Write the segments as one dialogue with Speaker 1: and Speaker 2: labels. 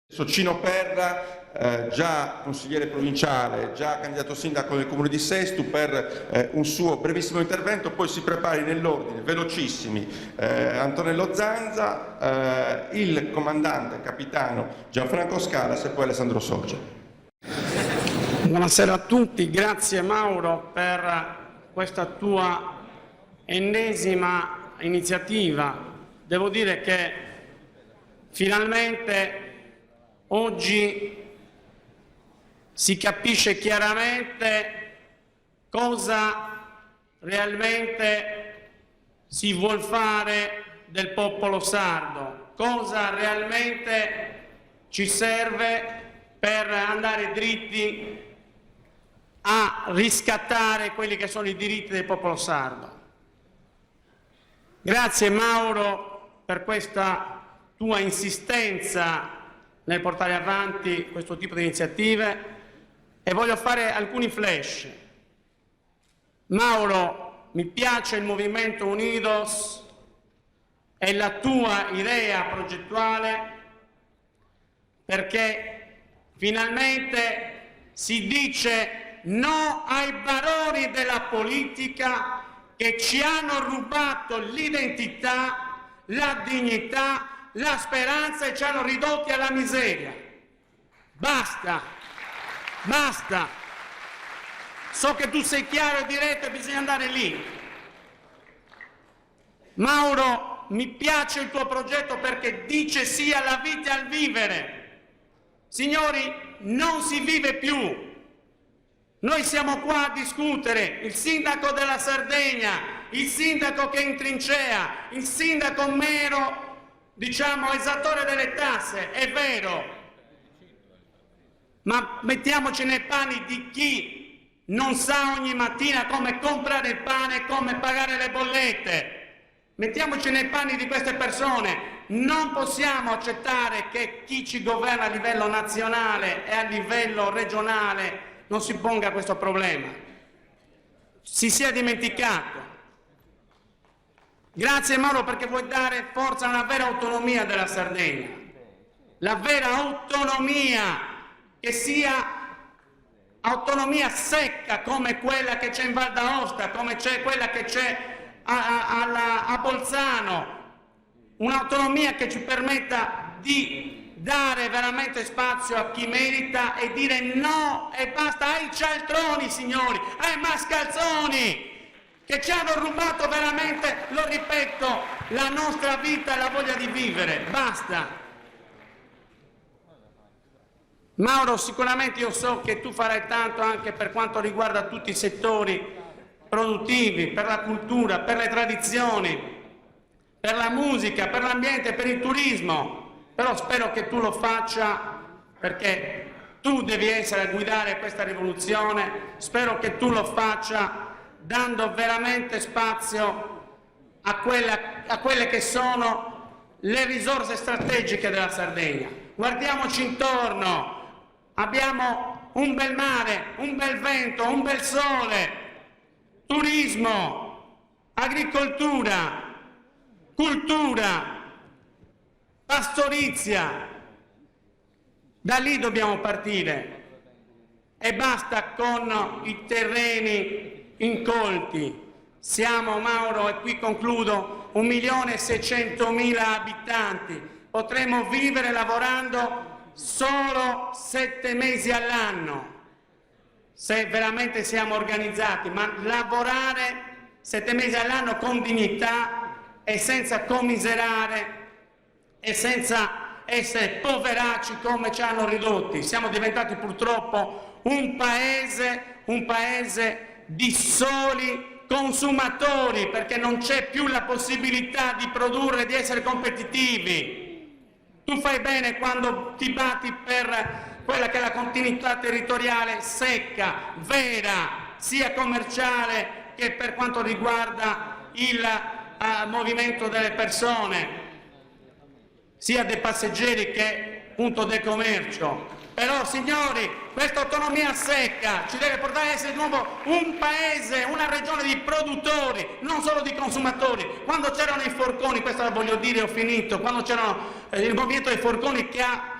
Speaker 1: Cino Perra, già consigliere provinciale, già candidato sindaco del comune di Sesto, per un suo brevissimo intervento, poi si prepari nell'ordine, velocissimi, Antonello Zanza, il comandante capitano Gianfranco Scalas e poi Alessandro Sorge.
Speaker 2: Buonasera a tutti, grazie Mauro per questa tua ennesima iniziativa. Devo dire che finalmente oggi si capisce chiaramente cosa realmente si vuol fare del popolo sardo, cosa realmente ci serve per andare dritti a riscattare quelli che sono i diritti del popolo sardo. Grazie Mauro per questa tua insistenza nel portare avanti questo tipo di iniziative e voglio fare alcuni flash. Mauro, mi piace il Movimento Unidos e la tua idea progettuale perché finalmente si dice no ai baroni della politica che ci hanno rubato l'identità, la dignità, la speranza e ci hanno ridotti alla miseria. Basta, basta. So che tu sei chiaro e diretto e bisogna andare lì. Mauro, mi piace il tuo progetto perché dice sì alla vita e al vivere. Signori, non si vive più. Noi siamo qua a discutere, il sindaco della Sardegna, il sindaco che è in trincea, il sindaco mero, diciamo, esattore delle tasse, è vero, ma mettiamoci nei panni di chi non sa ogni mattina come comprare il pane e come pagare le bollette. Mettiamoci nei panni di queste persone. Non possiamo accettare che chi ci governa a livello nazionale e a livello regionale non si ponga questo problema. Si sia dimenticato. Grazie Mauro perché vuoi dare forza a una vera autonomia della Sardegna. La vera autonomia, che sia autonomia secca come quella che c'è in Val d'Aosta, come c'è quella che c'è a Bolzano. Un'autonomia che ci permetta di dare veramente spazio a chi merita e dire no e basta ai cialtroni, signori, ai mascalzoni che ci hanno rubato veramente, lo ripeto, la nostra vita e la voglia di vivere. Basta. Mauro, sicuramente io so che tu farai tanto anche per quanto riguarda tutti i settori produttivi, per la cultura, per le tradizioni, per la musica, per l'ambiente, per il turismo. Però spero che tu lo faccia perché tu devi essere a guidare questa rivoluzione, spero che tu lo faccia dando veramente spazio a quelle che sono le risorse strategiche della Sardegna. Guardiamoci intorno, abbiamo un bel mare, un bel vento, un bel sole, turismo, agricoltura, cultura, pastorizia. Da lì dobbiamo partire e basta con i terreni incolti. Siamo, Mauro, e qui concludo, 1.600.000 abitanti. Potremo vivere lavorando solo 7 mesi all'anno, se veramente siamo organizzati, ma lavorare 7 mesi all'anno con dignità e senza commiserare e senza essere poveracci come ci hanno ridotti. Siamo diventati purtroppo un paese di soli consumatori perché non c'è più la possibilità di produrre, di essere competitivi. Tu fai bene quando ti batti per quella che è la continuità territoriale secca, vera, sia commerciale che per quanto riguarda il movimento delle persone, sia dei passeggeri che appunto del commercio. Però signori, questa autonomia secca ci deve portare a essere di nuovo un paese, una regione di produttori, non solo di consumatori. Quando c'erano i forconi, questo la voglio dire, ho finito, quando c'erano il movimento dei forconi che ha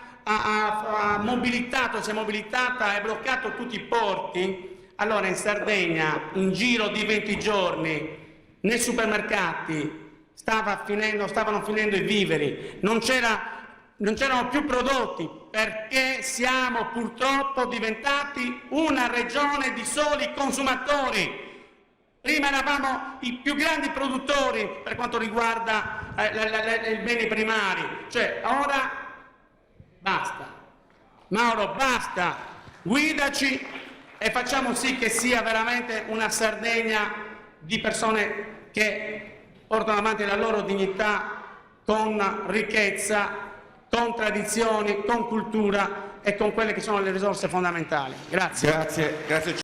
Speaker 2: si è mobilitata e bloccato tutti i porti, allora in Sardegna, in giro di 20 giorni, nei supermercati stavano finendo i viveri, non c'erano più prodotti, perché siamo purtroppo diventati una regione di soli consumatori. Prima eravamo i più grandi produttori per quanto riguarda i beni primari, cioè ora basta. Mauro, basta, guidaci e facciamo sì che sia veramente una Sardegna di persone che portano avanti la loro dignità con ricchezza, con tradizioni, con cultura e con quelle che sono le risorse fondamentali. Grazie.
Speaker 1: Grazie.